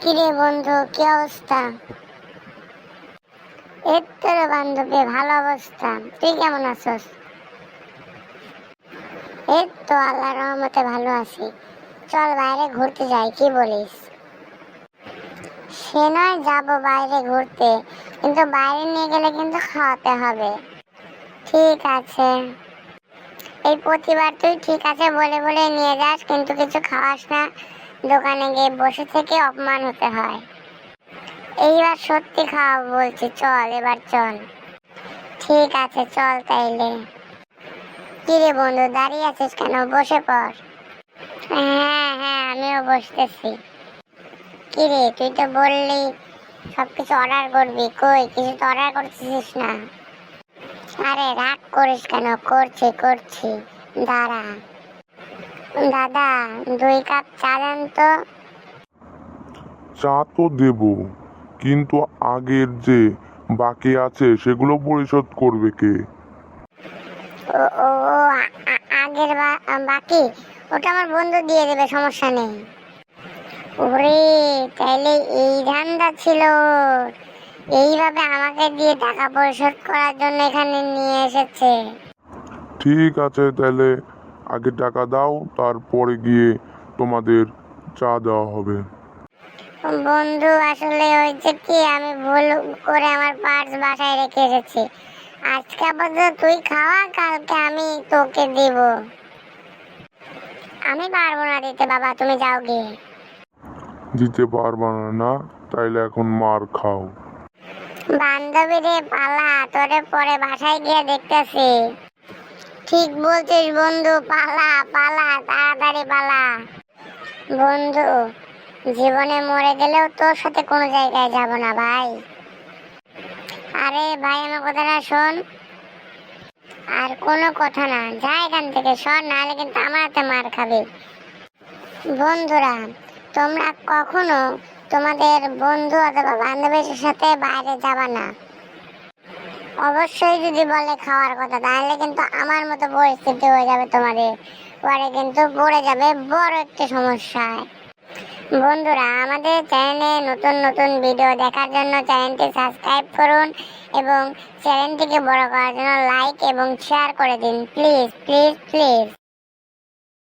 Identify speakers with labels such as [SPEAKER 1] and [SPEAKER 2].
[SPEAKER 1] কিরে বন্ধু, কি অবস্থা? এই তো রে বান্ধবী, ভালো অবস্থা। তুই কেমন আছিস? এই তো আল্লাহর রহমতে ভালো আছি। চল বাইরে ঘুরতে যাই, কি বলিস? সে নয় যাবো বাইরে ঘুরতে, কিন্তু বাইরে নিয়ে গেলে কিন্তু খাওয়াতে হবে। ঠিক আছে। এই প্রতিবার তুই ঠিক আছে বলে বলে নিয়ে যাস, কিন্তু কিছু খাওয়াস না। দোকানে গিয়ে বসে থেকে অপমান হতে হয়। এইবার সত্যি খাওয়াবো বলছি, চল এবার চল। ঠিক আছে চল তাইলে। কিরে বন্ধু, দাঁড়িয়ে আছিস কেন? বসে পড়। হ্যাঁ হ্যাঁ, আমিও বসতেছি। কিরে, তুই তো বললি সবকিছু অর্ডার করবি, কই কিছু তো অর্ডার করতেছিস না? আরে রাগ করিস কেন, করছি করছি, দাঁড়া। দাদা, 2 কাপ চা দেন তো।
[SPEAKER 2] চা তো দেব, কিন্তু আগের যে বাকি আছে সেগুলো পরিশোধ করবে কে?
[SPEAKER 1] ও ও ও, আগের বাকি ওটা আমার বন্ধু দিয়ে দেবে, সমস্যা নেই। ওরে, তাইলে এই ধান্দা ছিল ওর। এইভাবে আমাকে দিয়ে টাকা পরিশোধ করার জন্য এখানে নিয়ে এসেছে।
[SPEAKER 2] ঠিক আছে, তাহলে আগে টাকা দাও, তারপরে গিয়ে তোমাদের চা দেওয়া হবে।
[SPEAKER 1] বন্ধু, আসলে হয়েছে কি, আমি ভুল করে আমার পার্স বাসায় রেখে এসেছি। আজকে আপাতত তুই খাওয়া, কালকে আমি তোকে দিব। আমি পারবো না দিতে বাবা, তুমি যাও গিয়ে।
[SPEAKER 2] দিতে পারবা না? তাইলে এখন মার খাও।
[SPEAKER 1] বান্ধবী রে, পালা, তোরে পরে বাসায় গিয়ে দেখতেছি। ঠিক বলছিস বন্ধু, পালা পালা, তাড়াতাড়ি পালা। বন্ধু, জীবনে মরে গেলেও তোর সাথে কোনো জায়গায় যাব না ভাই। আরে ভাই, আমার কথাটা শোন। আর কোনো কথা না, যা এখান থেকে সর, নাহলে কিন্তু আমার হাতে মার খাবি। বন্ধুরা, তোমরা কখনো তোমাদের বন্ধু অথবা বান্ধবীর সাথে বাইরে যাবা না। অবশ্যই যদি বলে খাওয়ার কথা, তাহলে কিন্তু আমার মতো পরিস্থিতি হয়ে যাবে তোমাদের। পরে কিন্তু পড়ে যাবে বড় একটি সমস্যায়। বন্ধুরা, আমাদের চ্যানেলে নতুন নতুন ভিডিও দেখার জন্য চ্যানেলটি সাবস্ক্রাইব করুন এবং চ্যানেলটিকে বড় করার জন্য লাইক এবং শেয়ার করে দিন, প্লিজ প্লিজ প্লিজ।